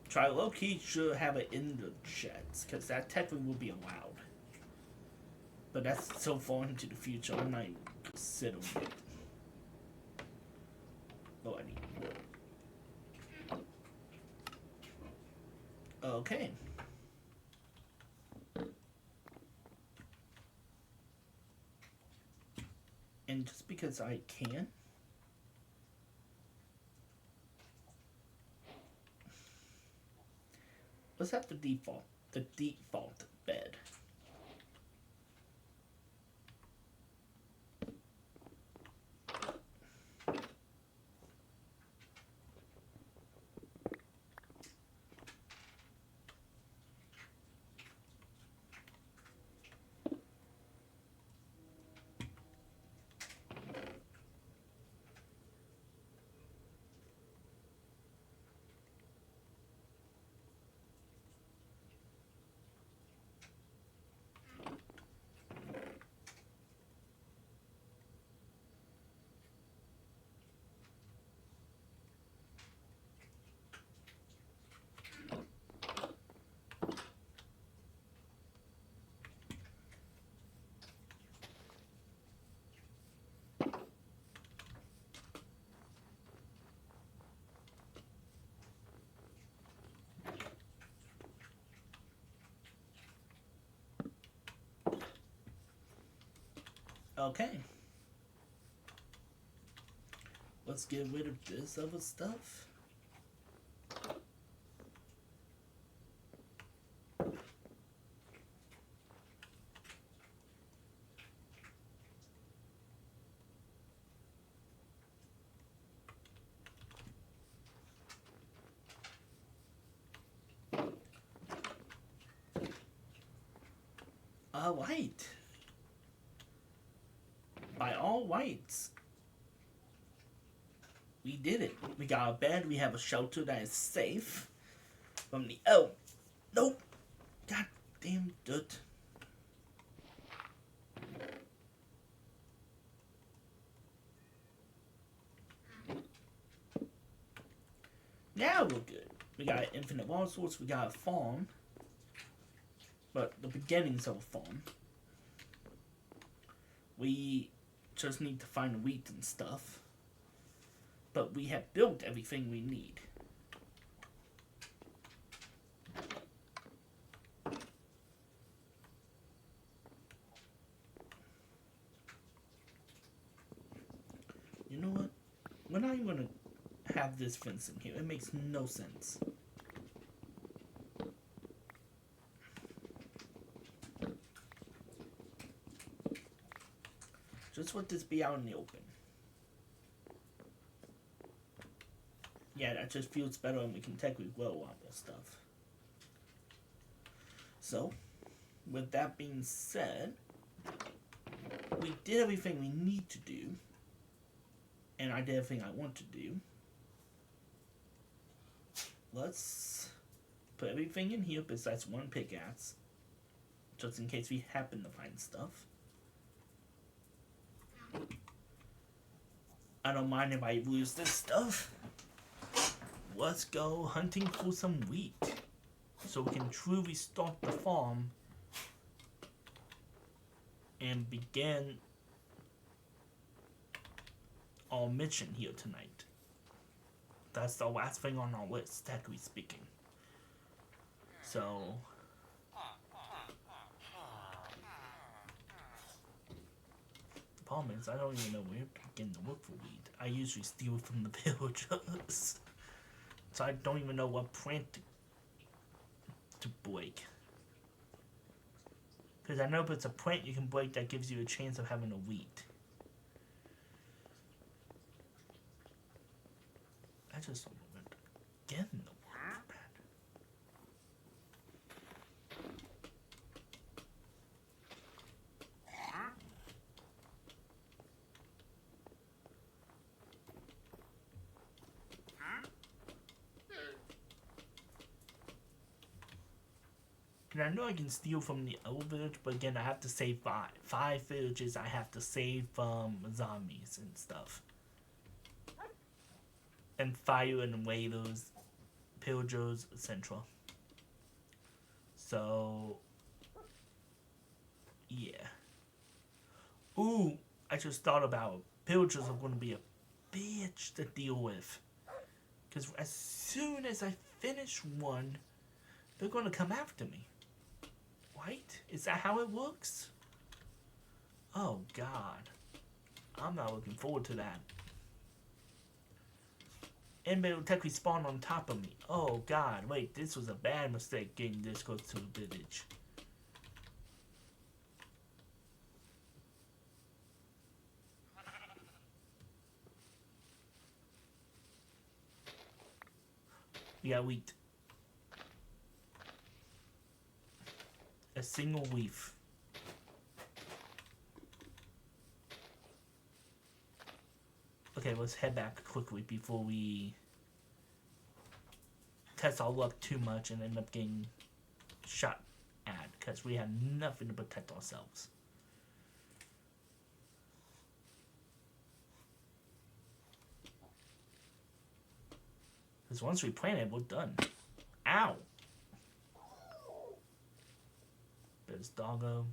Try low-key should have it in the jets, because that technically will be allowed. But that's so far into the future, I'm not even considering it. Oh, I need more. Okay. And just because I can, let's have the default bed. Okay. Let's get rid of this other stuff. Alright. By all rights, we did it. We got a bed, we have a shelter that is safe from the... Oh! Nope! God damn dirt. Now we're good. We got infinite water source, we got a farm. But the beginnings of a farm. We just need to find wheat and stuff. But we have built everything we need. You know what? We're not even going to have this fence in here. It makes no sense. Just let this be out in the open. Yeah, that just feels better and we can technically grow a lot more stuff. So, with that being said, we did everything we need to do. And I did everything I want to do. Let's put everything in here besides one pickaxe. Just in case we happen to find stuff. I don't mind if I lose this stuff. Let's go hunting for some wheat. So we can truly start the farm. And begin our mission here tonight. That's the last thing on our list, technically speaking. So... the problem is, I don't even know where to begin to look for wheat. I usually steal from the villagers. So I don't even know what plant to break. Because I know if it's a plant you can break that gives you a chance of having a wheat. I just went again in the water bed. And I know I can steal from the other village, but again, I have to save 5 villages I have to save from zombies and stuff. And fire and away those pillagers, etc. So, yeah. Ooh, I just thought about pillagers are going to be a bitch to deal with. Because as soon as I finish one, they're going to come after me. Right? Is that how it works? Oh, God. I'm not looking forward to that. And they will technically spawn on top of me. Oh, God. Wait, this was a bad mistake getting this close to the village. We got wheat. A single leaf. Okay, let's head back quickly before we test our luck too much and end up getting shot at, because we have nothing to protect ourselves. Because once we plant it, we're done. Ow! There's doggo.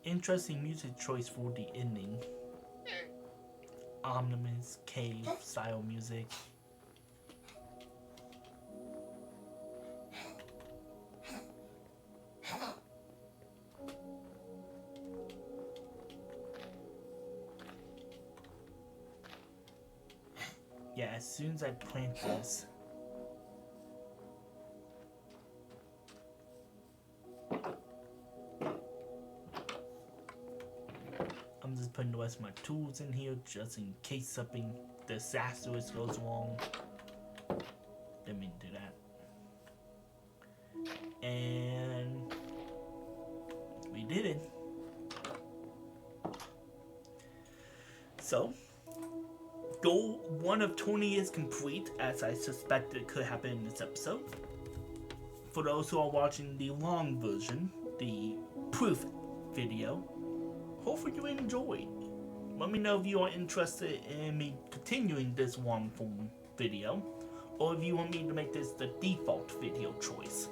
Interesting music choice for the ending. Omnibus cave style music. Yeah, as soon as I plant this, I'm just putting the rest of my tools in here just in case something disastrous goes wrong. Didn't mean to do that. And we did it. So, goal 1 of 20 is complete, as I suspected could happen in this episode. For those who are watching the long version, the proof video, hopefully you enjoyed. Let me know if you are interested in me continuing this long form video, or if you want me to make this the default video choice.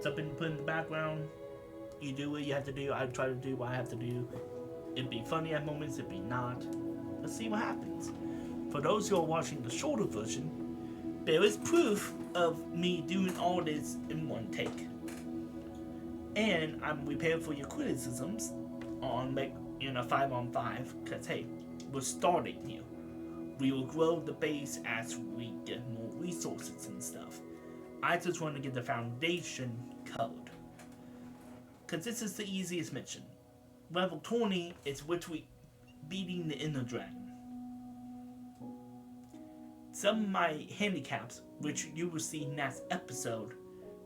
Something to put in the background, you do what you have to do, I try to do what I have to do. It'd be funny at moments, it'd be not. Let's see what happens. For those who are watching the shorter version, there is proof of me doing all this in one take. And I'm prepared for your criticisms on 5-on-5, because hey, we're starting here. We will grow the base as we get more resources and stuff. I just want to get the foundation covered, because this is the easiest mission. Level 20 is literally beating the Inner Dragon. Some of my handicaps, which you will see next episode,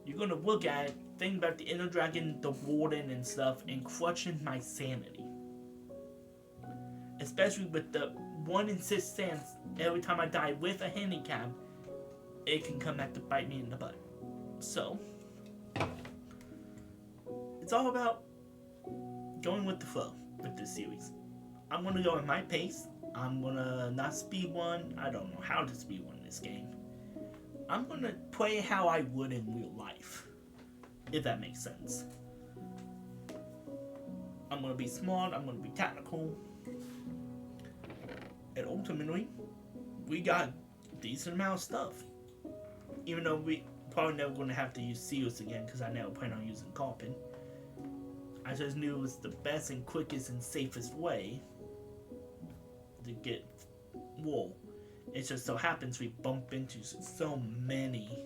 you're going to look at it, think about the Inner Dragon, the Warden and stuff, and crushing my sanity. Especially with the 1 in 6 chance every time I die with a handicap, it can come back to bite me in the butt. So, it's all about going with the flow with this series. I'm going to go at my pace. I'm going to not speed one. I don't know how to speed one in this game. I'm going to play how I would in real life, if that makes sense. I'm going to be smart. I'm going to be tactical. And ultimately, we got a decent amount of stuff. Even though we probably never going to have to use seals again, because I never plan on using carpet. I just knew it was the best and quickest and safest way to get wool. It just so happens we bump into so many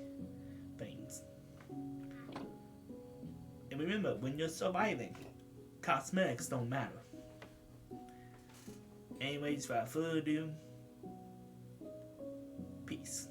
things. And remember, when you're surviving, cosmetics don't matter. Anyways, without further ado, peace.